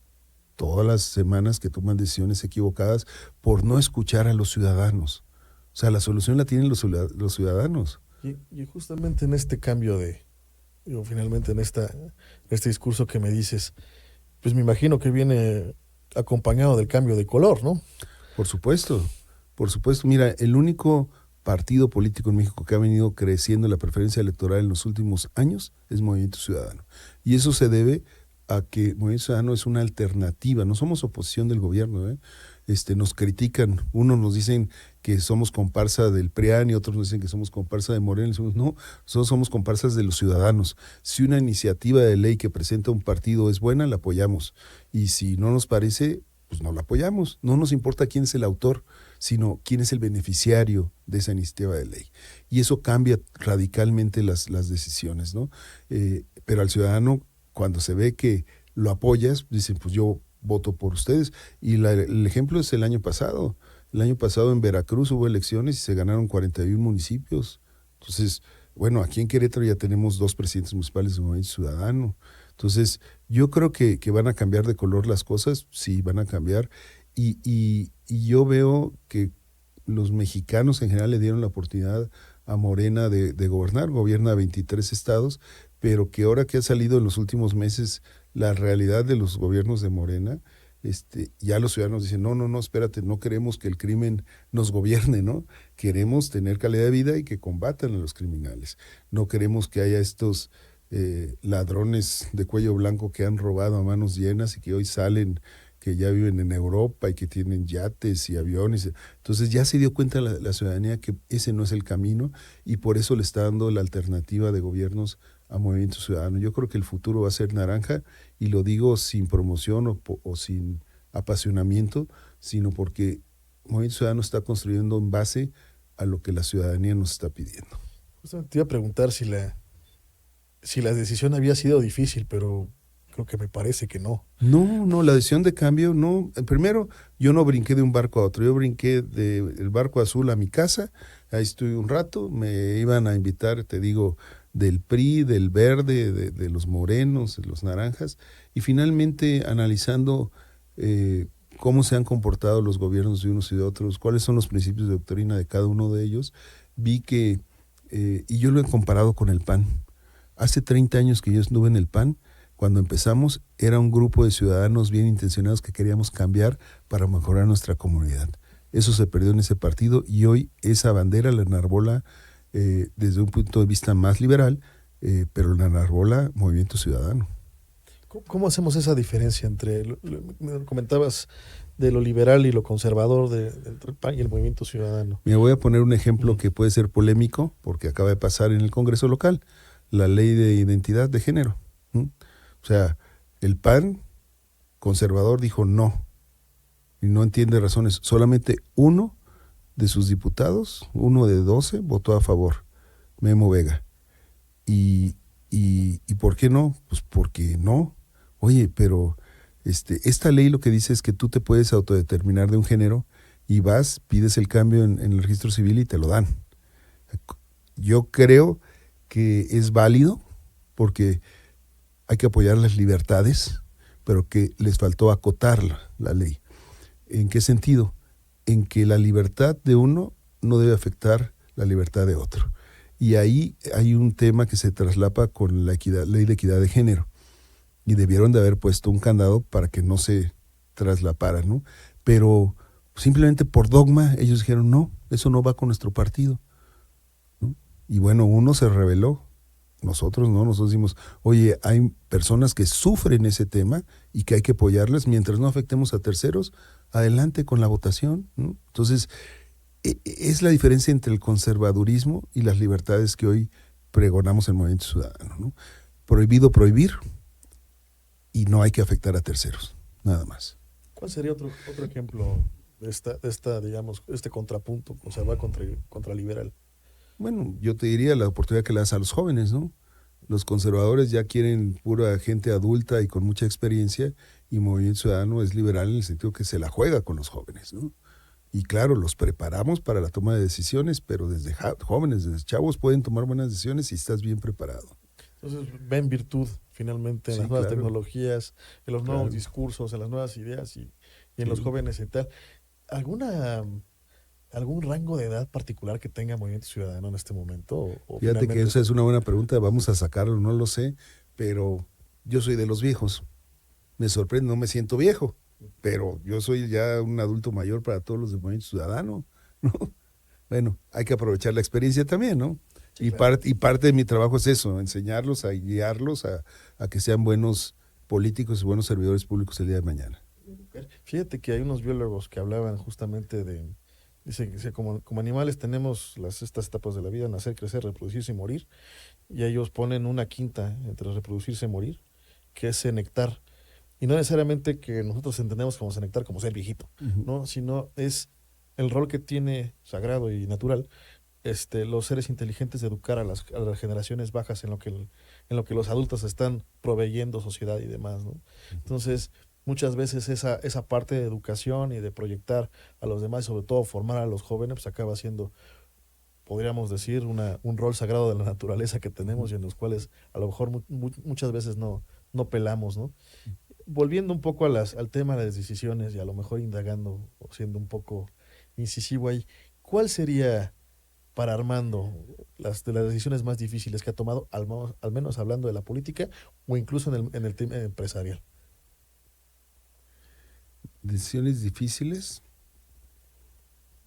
todas las semanas que toman decisiones equivocadas por no escuchar a los ciudadanos. O sea, la solución la tienen los ciudadanos. Y justamente en este cambio finalmente en este discurso que me dices, pues me imagino que viene acompañado del cambio de color, ¿no? Por supuesto. Mira, el único partido político en México que ha venido creciendo la preferencia electoral en los últimos años es Movimiento Ciudadano. Y eso se debe a que Movimiento Ciudadano es una alternativa, no somos oposición del gobierno, ¿eh? Nos critican, unos nos dicen que somos comparsa del PRIAN y otros nos dicen que somos comparsa de Morena, y decimos, no, nosotros somos comparsas de los ciudadanos. Si una iniciativa de ley que presenta un partido es buena, la apoyamos, y si no nos parece, pues no la apoyamos, no nos importa quién es el autor. sino quién es el beneficiario de esa iniciativa de ley. Y eso cambia radicalmente las decisiones, ¿no? Pero al ciudadano, cuando se ve que lo apoyas, dicen, pues yo voto por ustedes. Y el ejemplo es el año pasado. El año pasado en Veracruz hubo elecciones y se ganaron 41 municipios. Entonces, bueno, aquí en Querétaro ya tenemos 2 presidentes municipales de Movimiento Ciudadano. Entonces, yo creo que van a cambiar de color las cosas, sí, van a cambiar. Y yo veo que los mexicanos en general le dieron la oportunidad a Morena de gobernar, gobierna 23 estados, pero que ahora que ha salido en los últimos meses la realidad de los gobiernos de Morena, ya los ciudadanos dicen, no, espérate, no queremos que el crimen nos gobierne, ¿no? Queremos tener calidad de vida y que combatan a los criminales. No queremos que haya estos ladrones de cuello blanco que han robado a manos llenas y que hoy salen, que ya viven en Europa y que tienen yates y aviones. Entonces ya se dio cuenta la ciudadanía que ese no es el camino y por eso le está dando la alternativa de gobiernos a Movimiento Ciudadano. Yo creo que el futuro va a ser naranja y lo digo sin promoción o sin apasionamiento, sino porque Movimiento Ciudadano está construyendo en base a lo que la ciudadanía nos está pidiendo. Justamente te iba a preguntar si la decisión había sido difícil, pero creo que me parece que no. No, la decisión de cambio, no. Primero, yo no brinqué de un barco a otro, yo brinqué del barco azul a mi casa, ahí estuve un rato, me iban a invitar, te digo, del PRI, del verde, de los morenos, de los naranjas, y finalmente analizando cómo se han comportado los gobiernos de unos y de otros, cuáles son los principios de doctrina de cada uno de ellos, vi que, y yo lo he comparado con el PAN. Hace 30 años que yo estuve en el PAN, cuando empezamos era un grupo de ciudadanos bien intencionados que queríamos cambiar para mejorar nuestra comunidad. Eso se perdió en ese partido y hoy esa bandera la enarbola desde un punto de vista más liberal, pero la enarbola Movimiento Ciudadano. ¿Cómo hacemos esa diferencia entre, me comentabas, de lo liberal y lo conservador entre el PAN y el Movimiento Ciudadano? Me voy a poner un ejemplo que puede ser polémico porque acaba de pasar en el Congreso local, la ley de identidad de género. O sea, el PAN conservador dijo no, y no entiende razones. Solamente uno de sus diputados, uno de 12, votó a favor, Memo Vega. ¿Y por qué no? Pues porque no. Oye, pero esta ley lo que dice es que tú te puedes autodeterminar de un género y vas, pides el cambio en el registro civil y te lo dan. Yo creo que es válido porque hay que apoyar las libertades, pero que les faltó acotar la ley. ¿En qué sentido? En que la libertad de uno no debe afectar la libertad de otro. Y ahí hay un tema que se traslapa con la ley de equidad de género. Y debieron de haber puesto un candado para que no se traslapara, ¿no? Pero simplemente por dogma ellos dijeron, no, eso no va con nuestro partido, ¿no? Y bueno, uno se rebeló. Nosotros no, nosotros decimos, oye, hay personas que sufren ese tema y que hay que apoyarlas mientras no afectemos a terceros, adelante con la votación, ¿no? Entonces, es la diferencia entre el conservadurismo y las libertades que hoy pregonamos en el Movimiento Ciudadano, ¿no? Prohibido prohibir y no hay que afectar a terceros, nada más. ¿Cuál sería otro ejemplo de esta, digamos, este contrapunto, conservar contra liberal? Bueno, yo te diría la oportunidad que le das a los jóvenes, ¿no? Los conservadores ya quieren pura gente adulta y con mucha experiencia, y Movimiento Ciudadano es liberal en el sentido que se la juega con los jóvenes, ¿no? Y claro, los preparamos para la toma de decisiones, pero desde jóvenes, desde chavos pueden tomar buenas decisiones si estás bien preparado. Entonces ven virtud finalmente en las nuevas tecnologías, en los nuevos discursos, en las nuevas ideas y en los jóvenes y tal. ¿Algún rango de edad particular que tenga Movimiento Ciudadano en este momento? Fíjate que esa es una buena pregunta, vamos a sacarlo, no lo sé, pero yo soy de los viejos. Me sorprende, no me siento viejo, pero yo soy ya un adulto mayor para todos los de Movimiento Ciudadano, ¿no? Bueno, hay que aprovechar la experiencia también, ¿no? Sí, claro. Y parte de mi trabajo es eso, enseñarlos, a guiarlos a que sean buenos políticos y buenos servidores públicos el día de mañana. Fíjate que hay unos biólogos que hablaban justamente de... Dice que como animales tenemos estas etapas de la vida, nacer, crecer, reproducirse y morir, y ellos ponen una quinta entre reproducirse y morir, que es senectar. Y no necesariamente que nosotros entendemos como senectar como ser viejito, ¿no? Sino es el rol que tiene sagrado y natural los seres inteligentes de educar a las generaciones bajas en lo que los adultos están proveyendo sociedad y demás, ¿no? Entonces, muchas veces esa parte de educación y de proyectar a los demás, y sobre todo formar a los jóvenes, pues acaba siendo, podríamos decir, un rol sagrado de la naturaleza que tenemos y en los cuales a lo mejor muchas veces no pelamos, ¿no? Volviendo un poco al tema de las decisiones y a lo mejor indagando o siendo un poco incisivo ahí, ¿cuál sería para Armando de las decisiones más difíciles que ha tomado, al menos hablando de la política o incluso en el tema empresarial? Decisiones difíciles.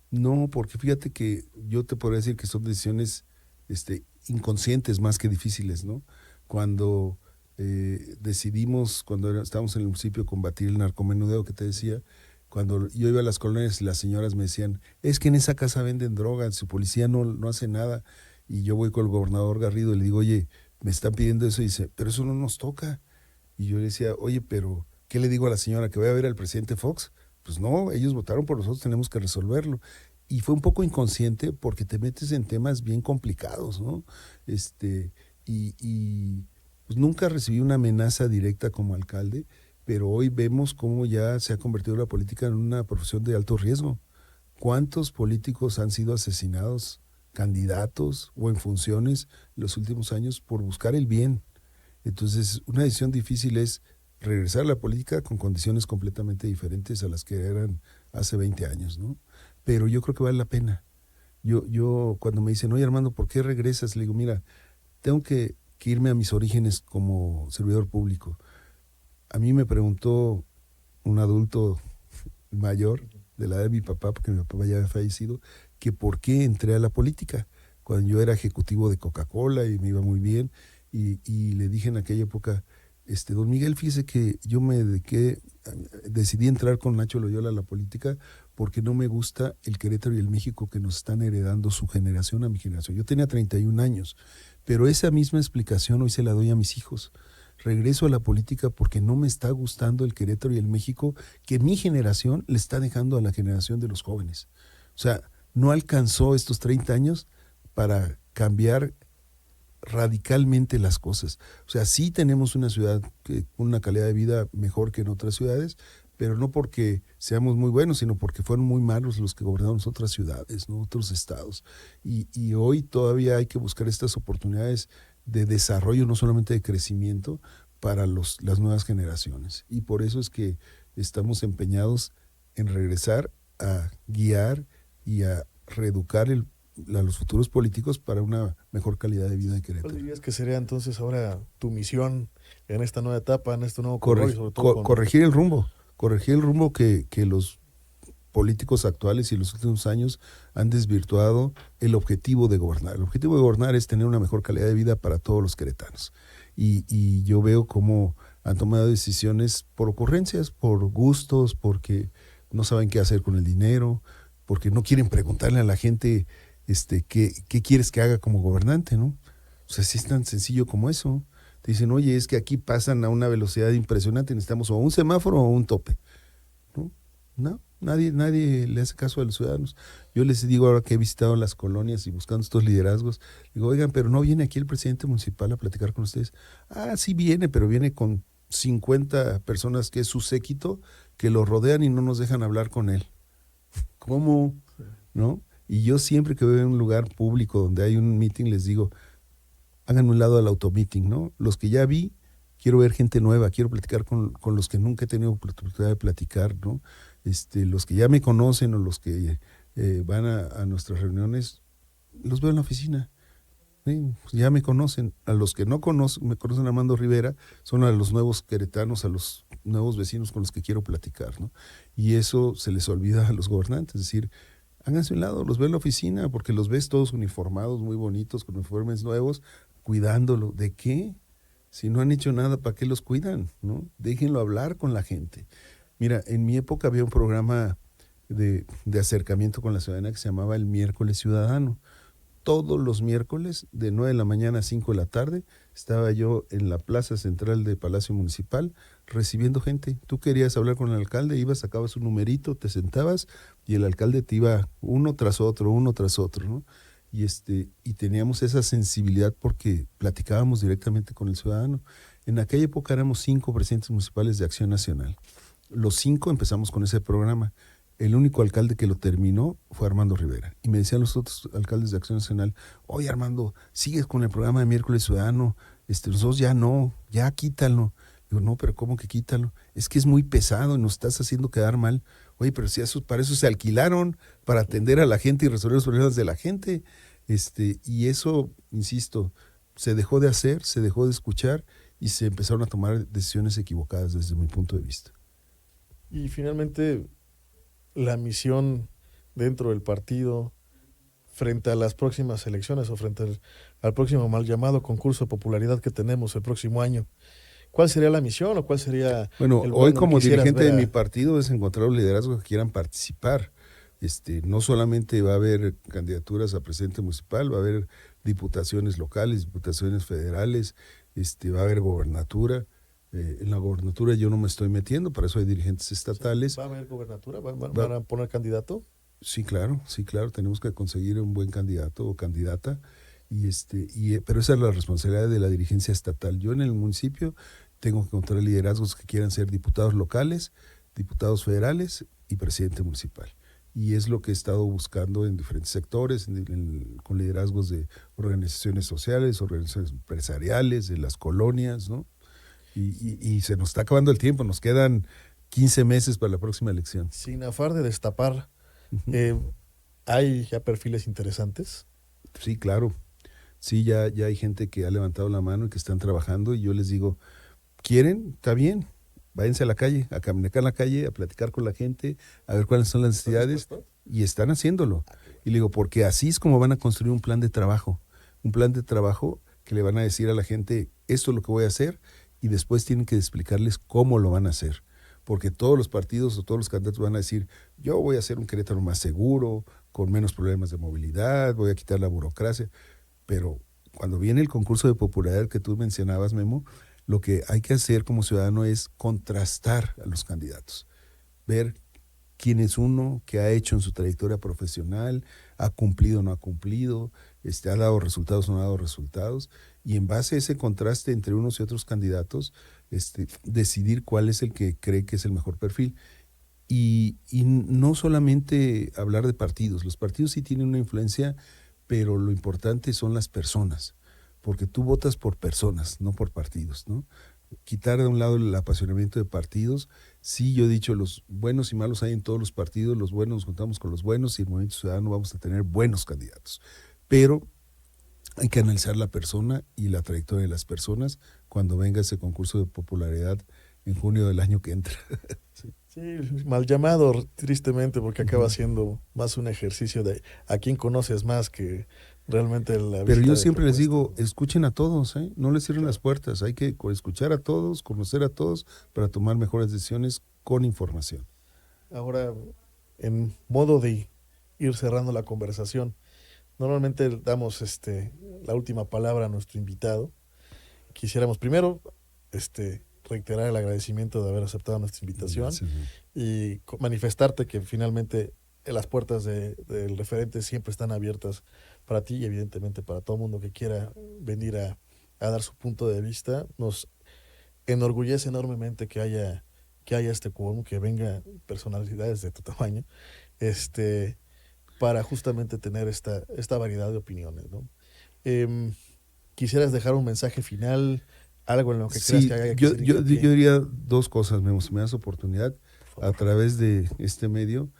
No, porque fíjate que yo te podría decir que son decisiones inconscientes más que difíciles, ¿no? Cuando decidimos, estábamos en el municipio, combatir el narcomenudeo que te decía, cuando yo iba a las colonias y las señoras me decían, es que en esa casa venden drogas, su policía no hace nada, y yo voy con el gobernador Garrido y le digo, oye, me están pidiendo eso, y dice, pero eso no nos toca. Y yo le decía, oye, pero ¿qué le digo a la señora? ¿Que voy a ver al presidente Fox? Pues no, ellos votaron por nosotros, tenemos que resolverlo. Y fue un poco inconsciente porque te metes en temas bien complicados, ¿no? Y pues nunca recibí una amenaza directa como alcalde, pero hoy vemos cómo ya se ha convertido la política en una profesión de alto riesgo. ¿Cuántos políticos han sido asesinados, candidatos o en funciones los últimos años por buscar el bien? Entonces, una decisión difícil es regresar a la política con condiciones completamente diferentes a las que eran hace 20 años, ¿no? Pero yo creo que vale la pena. Yo cuando me dicen, oye Armando, ¿por qué regresas? Le digo, mira, tengo que irme a mis orígenes como servidor público. A mí me preguntó un adulto mayor, de la edad de mi papá, porque mi papá ya había fallecido, que por qué entré a la política, cuando yo era ejecutivo de Coca-Cola y me iba muy bien, y le dije en aquella época, don Miguel, fíjese que yo decidí entrar con Nacho Loyola a la política porque no me gusta el Querétaro y el México que nos están heredando su generación a mi generación. Yo tenía 31 años, pero esa misma explicación hoy se la doy a mis hijos. Regreso a la política porque no me está gustando el Querétaro y el México que mi generación le está dejando a la generación de los jóvenes. O sea, no alcanzó estos 30 años para cambiar radicalmente las cosas. O sea, sí tenemos una ciudad con una calidad de vida mejor que en otras ciudades, pero no porque seamos muy buenos, sino porque fueron muy malos los que gobernaron otras ciudades, ¿no? Otros estados. Y hoy todavía hay que buscar estas oportunidades de desarrollo, no solamente de crecimiento, para las nuevas generaciones. Y por eso es que estamos empeñados en regresar a guiar y a reeducar a los futuros políticos para una mejor calidad de vida en Querétaro. ¿Cuál dirías que sería entonces ahora tu misión en esta nueva etapa, en este nuevo color, y sobre todo corregir el rumbo que los políticos actuales y los últimos años han desvirtuado el objetivo de gobernar. El objetivo de gobernar es tener una mejor calidad de vida para todos los queretanos. Y yo veo cómo han tomado decisiones por ocurrencias, por gustos, porque no saben qué hacer con el dinero, porque no quieren preguntarle a la gente ¿qué quieres que haga como gobernante, ¿no? O sea, sí es tan sencillo como eso. Te dicen, oye, es que aquí pasan a una velocidad impresionante, necesitamos o un semáforo o un tope. No, nadie le hace caso a los ciudadanos. Yo les digo ahora que he visitado las colonias y buscando estos liderazgos, digo, oigan, pero no viene aquí el presidente municipal a platicar con ustedes. Ah, sí viene, pero viene con 50 personas que es su séquito, que lo rodean y no nos dejan hablar con él. ¿Cómo? ¿No? Y yo siempre que voy a un lugar público donde hay un meeting les digo, háganme un lado al automeeting, ¿no? Los que ya vi, quiero ver gente nueva, quiero platicar con los que nunca he tenido oportunidad de platicar, ¿no? Los que ya me conocen o los que van a nuestras reuniones, los veo en la oficina. ¿Sí? Ya me conocen. A los que no me conocen a Armando Rivera, son a los nuevos queretanos, a los nuevos vecinos con los que quiero platicar, ¿no? Y eso se les olvida a los gobernantes, es decir, háganse un lado, los veo en la oficina, porque los ves todos uniformados, muy bonitos, con uniformes nuevos, cuidándolo. ¿De qué? Si no han hecho nada, ¿para qué los cuidan? ¿No? Déjenlo hablar con la gente. Mira, en mi época había un programa de acercamiento con la ciudadanía que se llamaba El Miércoles Ciudadano. todos los miércoles, de 9 de la mañana a 5 de la tarde, estaba yo en la plaza central de Palacio Municipal recibiendo gente. Tú querías hablar con el alcalde, ibas, sacabas un numerito, te sentabas y el alcalde te iba uno tras otro, ¿no? Y teníamos esa sensibilidad porque platicábamos directamente con el ciudadano. En aquella época éramos 5 presidentes municipales de Acción Nacional. Los 5 empezamos con ese programa. El único alcalde que lo terminó fue Armando Rivera. Y me decían los otros alcaldes de Acción Nacional, oye Armando, sigues con el programa de Miércoles Ciudadano, nosotros ya no, ya quítalo. Digo, no, pero ¿cómo que quítalo? Es que es muy pesado y nos estás haciendo quedar mal. Oye, pero si para eso se alquilaron, para atender a la gente y resolver los problemas de la gente. Y eso, insisto, se dejó de hacer, se dejó de escuchar y se empezaron a tomar decisiones equivocadas desde mi punto de vista. Y finalmente, la misión dentro del partido frente a las próximas elecciones o frente al próximo mal llamado concurso de popularidad que tenemos el próximo año, ¿cuál sería la misión o cuál sería Bueno, el hoy que como quisieras dirigente ver de mi partido es encontrar los liderazgos que quieran participar. No solamente va a haber candidaturas a presidente municipal, va a haber diputaciones locales, diputaciones federales, va a haber gobernatura. En la gobernatura yo no me estoy metiendo, para eso hay dirigentes estatales. ¿Va a haber gobernatura? ¿Van a poner candidato? Sí, claro, tenemos que conseguir un buen candidato o candidata, pero esa es la responsabilidad de la dirigencia estatal. Yo en el municipio tengo que encontrar liderazgos que quieran ser diputados locales, diputados federales y presidente municipal. Y es lo que he estado buscando en diferentes sectores, con liderazgos de organizaciones sociales, organizaciones empresariales, de las colonias, ¿no? Y se nos está acabando el tiempo, nos quedan 15 meses para la próxima elección. Sin afán de destapar, ¿hay ya perfiles interesantes? Sí, claro. Sí, ya hay gente que ha levantado la mano y que están trabajando y yo les digo, ¿quieren? Está bien, váyanse a la calle, a caminar en la calle, a platicar con la gente, a ver cuáles son las necesidades y están haciéndolo. Y le digo, porque así es como van a construir un plan de trabajo que le van a decir a la gente, esto es lo que voy a hacer y después tienen que explicarles cómo lo van a hacer. Porque todos los partidos o todos los candidatos van a decir, yo voy a hacer un Querétaro más seguro, con menos problemas de movilidad, voy a quitar la burocracia. Pero cuando viene el concurso de popularidad que tú mencionabas, Memo, lo que hay que hacer como ciudadano es contrastar a los candidatos, ver quién es uno, qué ha hecho en su trayectoria profesional, ha cumplido o no ha cumplido, ha dado resultados o no ha dado resultados, y en base a ese contraste entre unos y otros candidatos, decidir cuál es el que cree que es el mejor perfil. Y no solamente hablar de partidos, los partidos sí tienen una influencia, pero lo importante son las personas, porque tú votas por personas, no por partidos, ¿no? Quitar de un lado el apasionamiento de partidos. Sí, yo he dicho, los buenos y malos hay en todos los partidos, los buenos nos contamos con los buenos y en el Movimiento Ciudadano vamos a tener buenos candidatos. Pero hay que analizar la persona y la trayectoria de las personas cuando venga ese concurso de popularidad en junio del año que entra. Sí, mal llamado, tristemente, porque acaba siendo más un ejercicio de a quién conoces más que realmente la Pero visita yo de siempre les propuesta. digo, escuchen a todos, no les cierren las puertas, hay que escuchar a todos, conocer a todos para tomar mejores decisiones con información. Ahora, en modo de ir cerrando la conversación, normalmente damos la última palabra a nuestro invitado. Quisiéramos primero reiterar el agradecimiento de haber aceptado nuestra invitación. Gracias, ¿no? Y manifestarte que finalmente las puertas del referente siempre están abiertas para ti y evidentemente para todo mundo que quiera venir a dar su punto de vista. Nos enorgullece enormemente que haya este quórum, que venga personalidades de tu tamaño, para justamente tener esta variedad de opiniones, ¿no? ¿Quisieras dejar un mensaje final, algo en lo que creas que haya que hacer yo hincapié? diría dos cosas, Memo, si me das oportunidad, a través de este medio,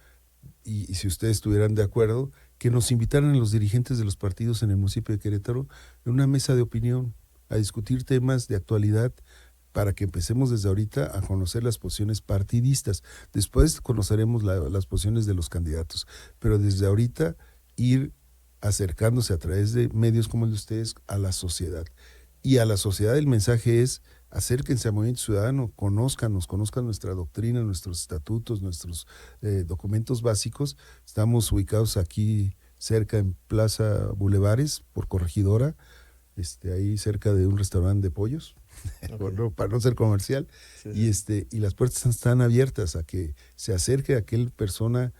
y si ustedes estuvieran de acuerdo, que nos invitaran a los dirigentes de los partidos en el municipio de Querétaro en una mesa de opinión, a discutir temas de actualidad, para que empecemos desde ahorita a conocer las posiciones partidistas. Después conoceremos las posiciones de los candidatos, pero desde ahorita ir acercándose a través de medios como el de ustedes a la sociedad. Y a la sociedad el mensaje es: acérquense a Movimiento Ciudadano, conozcan nuestra doctrina, nuestros estatutos, nuestros documentos básicos. Estamos ubicados aquí cerca en Plaza Bulevares, por Corregidora, ahí cerca de un restaurante de pollos, Ok. para no ser comercial, Sí, sí. y las puertas están abiertas a que se acerque aquella persona,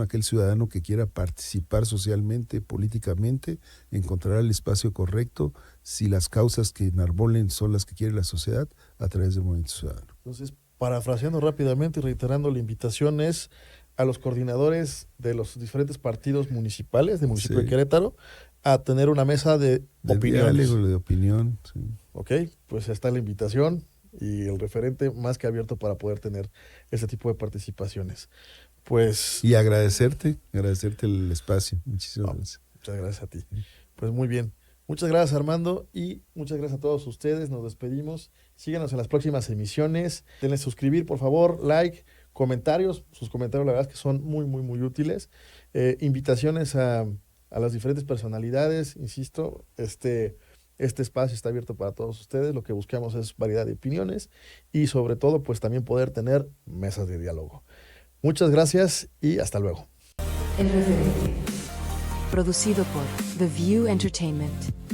aquel ciudadano que quiera participar socialmente, políticamente, encontrará el espacio correcto si las causas que enarbolen son las que quiere la sociedad a través del Movimiento Ciudadano. Entonces, parafraseando rápidamente y reiterando, la invitación es a los coordinadores de los diferentes partidos municipales del municipio de Sí. Querétaro a tener una mesa de De opiniones. diálogo, de opinión. Sí. Ok, pues está la invitación y el referente más que abierto para poder tener este tipo de participaciones. Pues Y agradecerte el espacio. Muchísimas no, gracias. muchas gracias a ti. Pues muy bien. Muchas gracias, Armando, y muchas gracias a todos ustedes. Nos despedimos. Síganos en las próximas emisiones. Denle suscribir, por favor, like, comentarios. Sus comentarios, la verdad es que son muy, muy, muy útiles. Invitaciones a las diferentes personalidades. Insisto, este espacio está abierto para todos ustedes. Lo que buscamos es variedad de opiniones y, sobre todo, pues también poder tener mesas de diálogo. Muchas gracias y hasta luego. El referente. Producido por The View Entertainment.